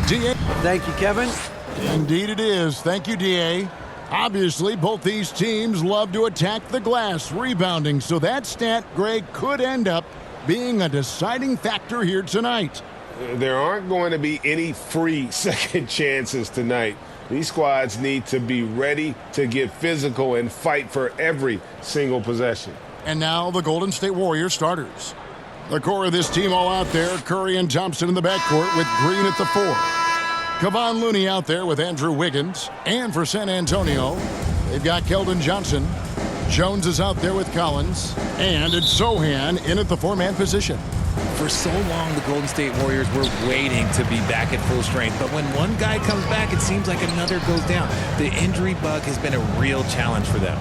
D.A. Thank you, Kevin. Indeed it is. Thank you, D.A. Obviously, both these teams love to attack the glass, rebounding, so that stat, Greg, could end up being a deciding factor here tonight. There aren't going to be any free second chances tonight. These squads need to be ready to get physical and fight for every single possession. And now the Golden State Warriors starters. The core of this team all out there, Curry and Thompson in the backcourt with Green at the 4. Kevon Looney out there with Andrew Wiggins. And for San Antonio, they've got Keldon Johnson. Jones is out there with Collins. And it's Sohan in at the 4-man position. For so long, the Golden State Warriors were waiting to be back at full strength. But when one guy comes back, it seems like another goes down. The injury bug has been a real challenge for them.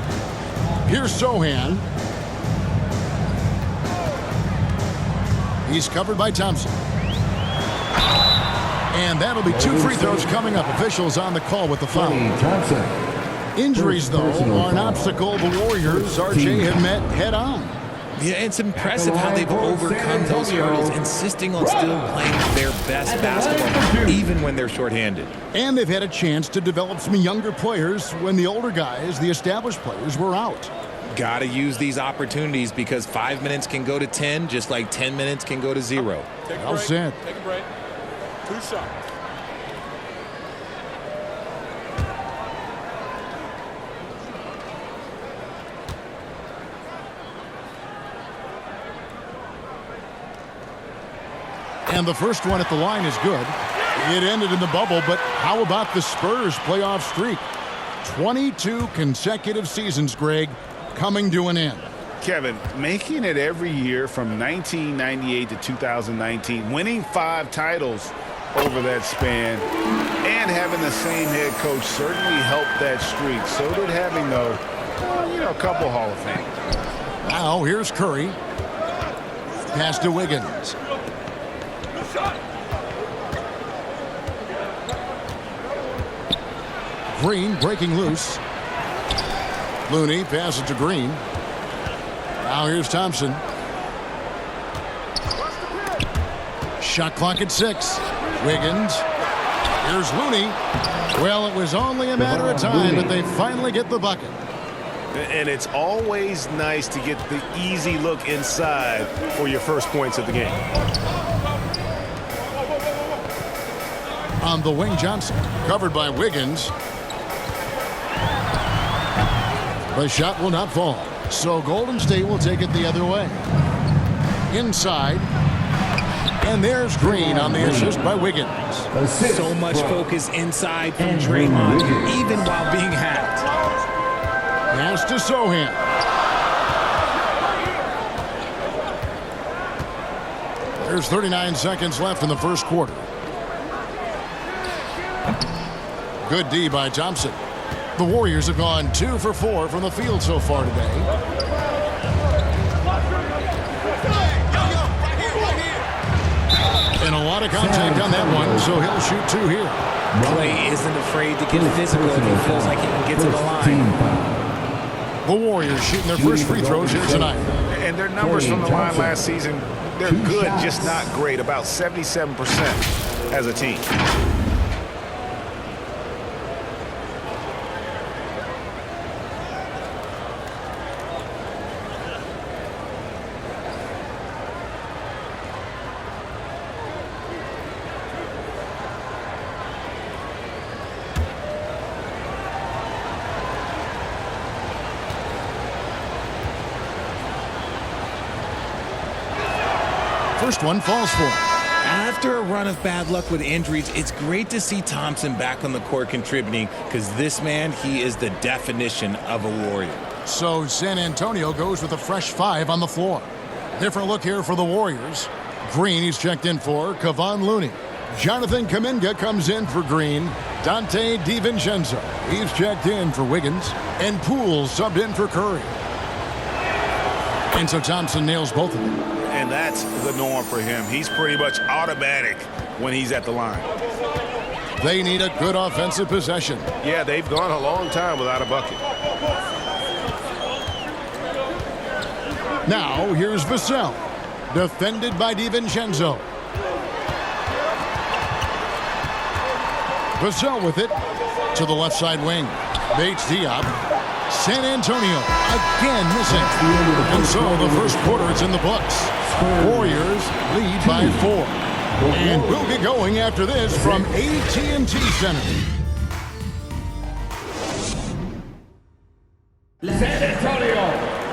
Here's Sohan. He's covered by Thompson. And that'll be 2 free throws coming up. Officials on the call with the foul. Injuries, though, are an obstacle the Warriors, RJ, have met head-on. Yeah, it's impressive how they've overcome those hurdles, insisting on still playing their best basketball, even when they're shorthanded. And they've had a chance to develop some younger players when the older guys, the established players, were out. Got to use these opportunities because 5 minutes can go to 10, just like 10 minutes can go to 0. Well said. Take a break. 2 shots. And the first one at the line is good. It ended in the bubble, but how about the Spurs playoff streak? 22 consecutive seasons, Greg, coming to an end. Kevin, making it every year from 1998 to 2019, winning 5 titles over that span, and having the same head coach certainly helped that streak. So did having, though, a couple Hall of Fame. Now here's Curry. Pass to Wiggins. Green breaking loose. Looney passes to Green. Now here's Thompson. Shot clock at 6. Wiggins. Here's Looney. Well, it was only a matter of time, but they finally get the bucket. And it's always nice to get the easy look inside for your first points of the game. On the wing, Johnson. Covered by Wiggins. The shot will not fall. So Golden State will take it the other way. Inside. And there's Green on the assist by Wiggins. So much focus inside from Draymond, even while being hacked. Pass to Sohan. There's 39 seconds left in the first quarter. Good D by Thompson. The Warriors have gone 2 for 4 from the field so far today. And a lot of contact on that one, so he'll shoot 2 here. Kwai isn't afraid to get physical if he feels like he can get to the line. The Warriors shooting their first free throws here tonight. And their numbers from the line last season, they're good, just not great. About 77% as a team. First one falls for him. After a run of bad luck with injuries, it's great to see Thompson back on the court contributing because this man, he is the definition of a Warrior. So San Antonio goes with a fresh 5 on the floor. Different look here for the Warriors. Green, he's checked in for Kevon Looney. Jonathan Kuminga comes in for Green. Dante DiVincenzo, he's checked in for Wiggins. And Poole subbed in for Curry. And so Thompson nails both of them. And that's the norm for him. He's pretty much automatic when he's at the line. They need a good offensive possession. Yeah, they've gone a long time without a bucket. Now, here's Vassell. Defended by DiVincenzo. Vassell with it to the left side wing. Bates Diop. San Antonio again missing. And so the first quarter is in the books. Warriors lead by 4. And we'll get going after this from AT&T Center. San Antonio,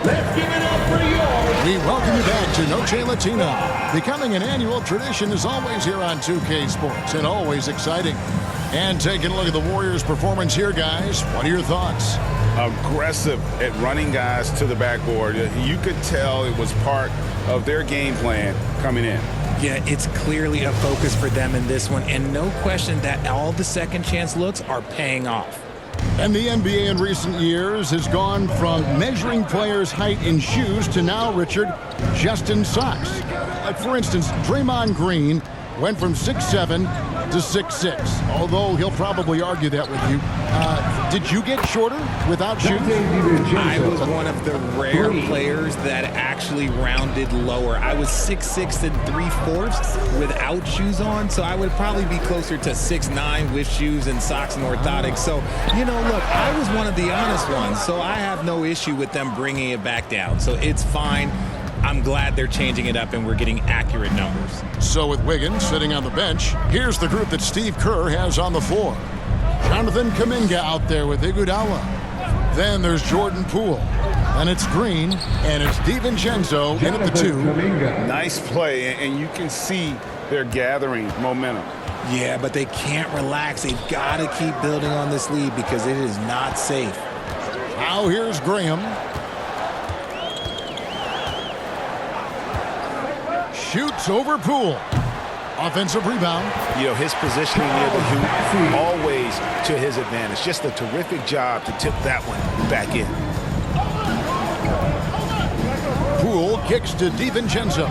let's give it up for yours. We welcome you back to Noche Latina. Becoming an annual tradition is always here on 2K Sports and always exciting. And taking a look at the Warriors' performance here, guys. What are your thoughts? Aggressive at running guys to the backboard. You could tell it was part of their game plan coming in. Yeah, it's clearly a focus for them in this one, and no question that all the second chance looks are paying off. And the NBA in recent years has gone from measuring players' height in shoes to now, Richard, just in socks. Like, for instance, Draymond Green went from 6'7" to 6'6", although he'll probably argue that with you. Did you get shorter without shoes? I was one of the rare players that actually rounded lower. I was 6'6" and 3/4 without shoes on, so I would probably be closer to 6'9" with shoes and socks and orthotics. So, you know, look, I was one of the honest ones, so I have no issue with them bringing it back down. So it's fine. I'm glad they're changing it up and we're getting accurate numbers. So with Wiggins sitting on the bench, here's the group that Steve Kerr has on the floor. Jonathan Kuminga out there with Iguodala. Then there's Jordan Poole. And it's Green, and it's DiVincenzo in at the 2. Nice play, and you can see they're gathering momentum. Yeah, but they can't relax. They've got to keep building on this lead because it is not safe. Now here's Graham. Shoots over Poole. Offensive rebound. You know, his positioning near the hoop, always to his advantage. Just a terrific job to tip that one back in. Poole kicks to DiVincenzo.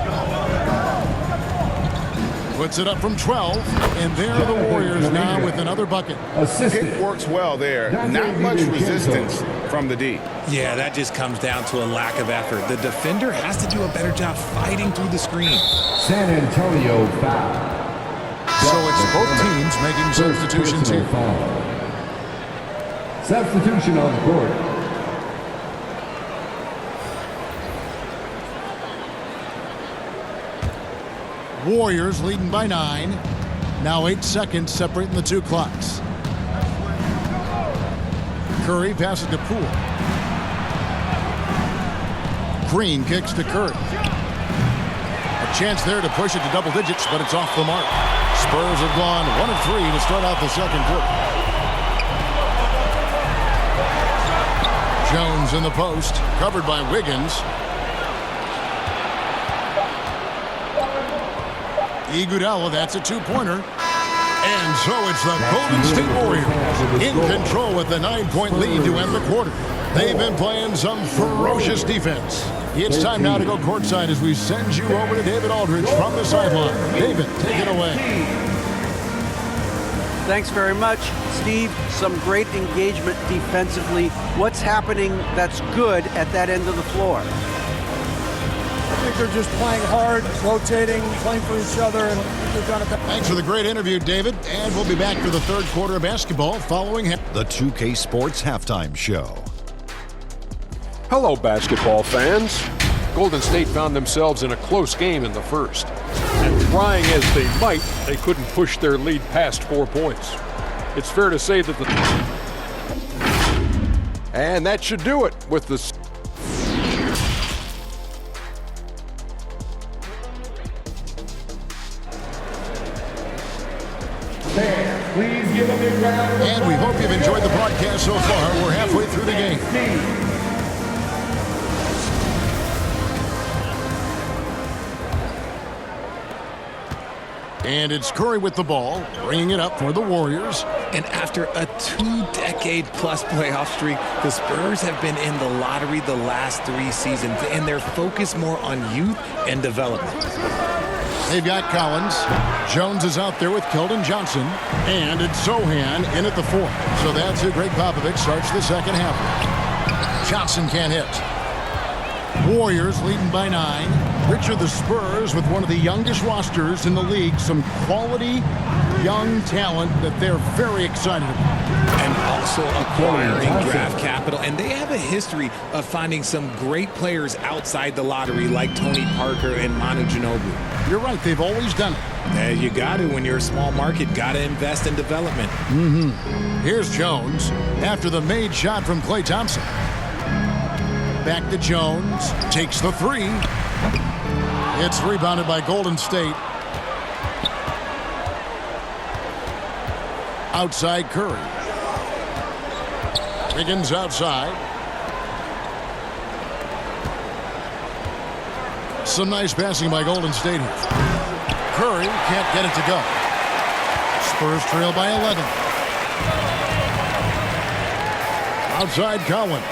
Puts it up from 12, and there are the Warriors now with another bucket. Pick works well there. Not much resistance from the D. Yeah, that just comes down to a lack of effort. The defender has to do a better job fighting through the screen. San Antonio foul. So it's both teams making substitutions here. Substitution on the court. Warriors leading by 9. Now 8 seconds separating the two clocks. Curry passes to Poole. Green kicks to Curry. A chance there to push it to double digits, but it's off the mark. Spurs have gone 1 of 3 to start out the second quarter. Jones in the post, covered by Wiggins. Iguodala, that's a 2-pointer. And so it's the Golden State Warriors in control with the 9-point lead to end the quarter. They've been playing some ferocious defense. It's time now to go courtside as we send you over to David Aldridge from the sideline. David, take it away. Thanks very much, Steve. Some great engagement defensively. What's happening that's good at that end of the floor? I think they're just playing hard, rotating, playing for each other, and they've done it. Thanks for the great interview, David. And we'll be back for the third quarter of basketball following the 2K Sports Halftime Show. Hello, basketball fans. Golden State found themselves in a close game in the first. And trying as they might, they couldn't push their lead past 4 points. It's fair to say that And that should do it with the... Please give a big round of applause. And we hope you've enjoyed the broadcast so far. We're halfway through the game. And it's Curry with the ball, bringing it up for the Warriors. And after a 2-decade-plus playoff streak, the Spurs have been in the lottery the last 3 seasons, and they're focused more on youth and development. They've got Collins. Jones is out there with Keldon Johnson. And it's Sohan in at the 4. So that's who Greg Popovich starts the second half. Johnson can't hit. Warriors leading by 9. Richard, the Spurs with one of the youngest rosters in the league, some quality young talent that they're very excited about. And also acquiring draft capital. And they have a history of finding some great players outside the lottery like Tony Parker and Manu Ginobili. You're right, they've always done it. You got to, when you're a small market, got to invest in development. Here's Jones after the made shot from Klay Thompson. Back to Jones, takes the three. It's rebounded by Golden State. Outside Curry. Wiggins outside. Some nice passing by Golden State here. Curry can't get it to go. Spurs trail by 11. Outside Collins.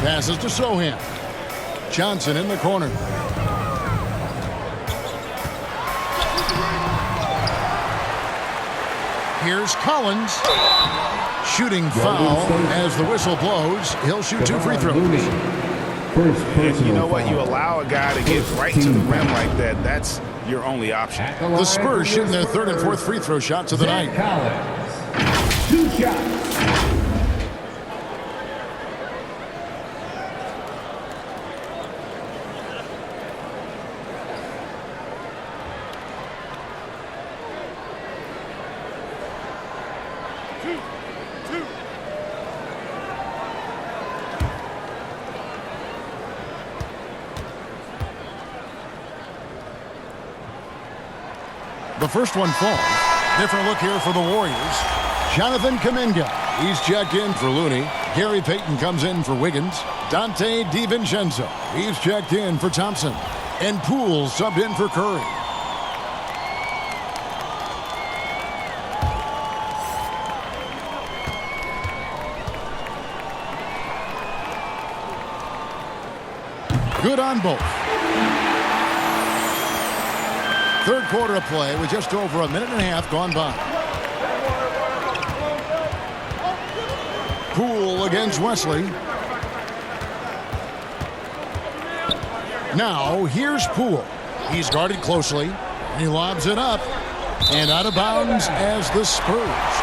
Passes to Sohan. Johnson in the corner. Here's Collins. Shooting foul as the whistle blows. He'll shoot 2 free throws. And you know what? You allow a guy to get right to the rim like that. That's your only option. The Spurs shooting their 3rd and 4th free throw shots of the night. 2 shots. The first one falls. Different look here for the Warriors. Jonathan Kuminga. He's checked in for Looney. Gary Payton comes in for Wiggins. Dante DiVincenzo. He's checked in for Thompson. And Poole subbed in for Curry. Good on both. 3rd quarter of play with just over a minute and a half gone by. Poole against Wesley. Now here's Poole. He's guarded closely. He lobs it up. And out of bounds as the Spurs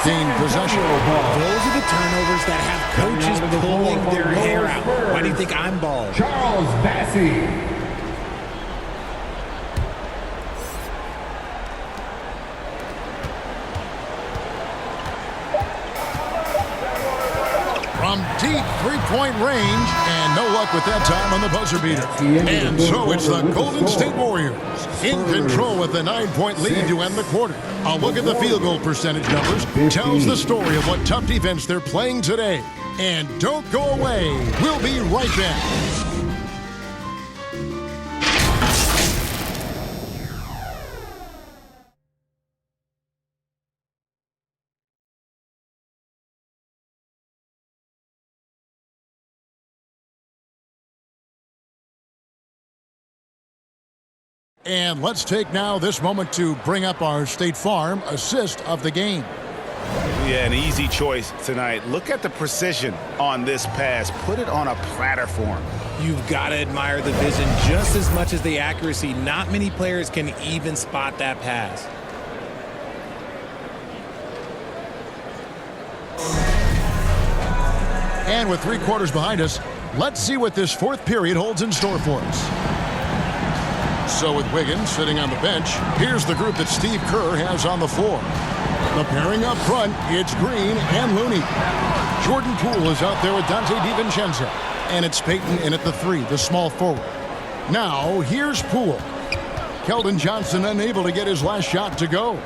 gain possession. Those are the turnovers that have coaches pulling their hair out. Why do you think I'm bald? Charles Bassey. From deep three-point range, and no luck with that time on the buzzer beater. And so it's the Golden State Warriors in control with a 9-point lead to end the quarter. A look at the field goal percentage numbers tells the story of what tough defense they're playing today. And don't go away. We'll be right back. And let's take now this moment to bring up our State Farm assist of the game. Yeah, an easy choice tonight. Look at the precision on this pass. Put it on a platter form. You've got to admire the vision just as much as the accuracy. Not many players can even spot that pass. And with 3 quarters behind us, let's see what this 4th period holds in store for us. So with Wiggins sitting on the bench, here's the group that Steve Kerr has on the floor. The pairing up front, it's Green and Looney. Jordan Poole is out there with Dante DiVincenzo. And it's Payton in at the 3, the small forward. Now, here's Poole. Keldon Johnson unable to get his last shot to go.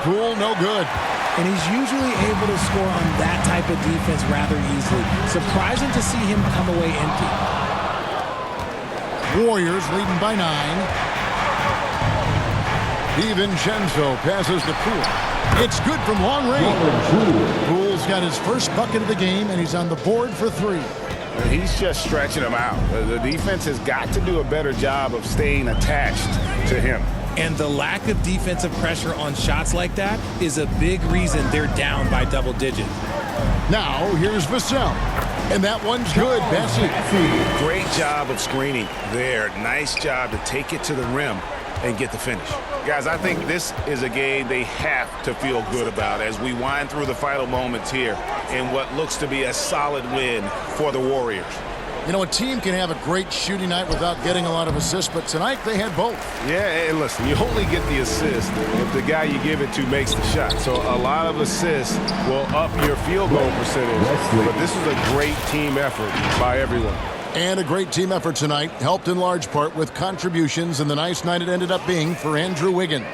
Poole no good. And he's usually able to score on that type of defense rather easily. Surprising to see him come away empty. Warriors leading by 9. DiVincenzo passes to Poole. It's good from long range. Poole's got his first bucket of the game, and he's on the board for 3. He's just stretching them out. The defense has got to do a better job of staying attached to him. And the lack of defensive pressure on shots like that is a big reason they're down by double digits. Now, here's Vassell. And that one's good, Bessie. Great job of screening there. Nice job to take it to the rim and get the finish. Guys, I think this is a game they have to feel good about as we wind through the final moments here in what looks to be a solid win for the Warriors. You know, a team can have a great shooting night without getting a lot of assists, but tonight they had both. Yeah, and listen, you only get the assist if the guy you give it to makes the shot. So a lot of assists will up your field goal percentage. But this is a great team effort by everyone. And a great team effort tonight, helped in large part with contributions in the nice night it ended up being for Andrew Wiggins.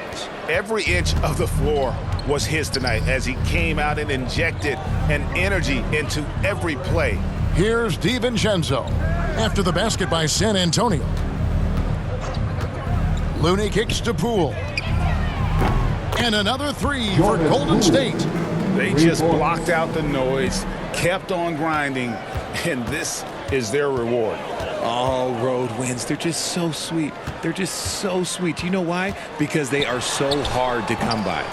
Every inch of the floor was his tonight as he came out and injected an energy into every play. Here's DiVincenzo after the basket by San Antonio. Looney kicks to Poole. And another three for Golden State. They just blocked out the noise, kept on grinding, and this is their reward. Oh, road wins. They're just so sweet. They're just so sweet. You know why? Because they are so hard to come by.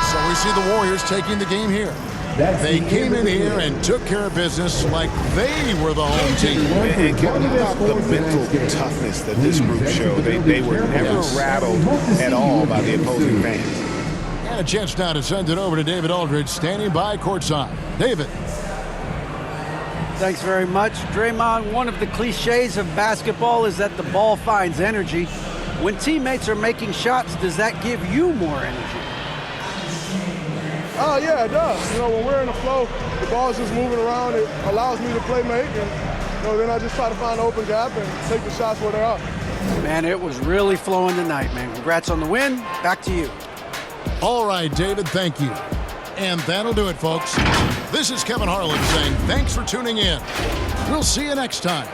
So we see the Warriors taking the game here. They came in here and took care of business like they were the home team. And Kevin, about the mental toughness that this group showed. They were never rattled at all by the opposing fans. And a chance now to send it over to David Aldridge, standing by courtside. David. Thanks very much. Draymond, one of the cliches of basketball is that the ball finds energy. When teammates are making shots, does that give you more energy? Oh, yeah, it does. You know, when we're in the flow, the ball's just moving around. It allows me to play make, and then I just try to find an open gap and take the shots where they are. Man, it was really flowing tonight, man. Congrats on the win. Back to you. All right, David, thank you. And that'll do it, folks. This is Kevin Harlan saying thanks for tuning in. We'll see you next time.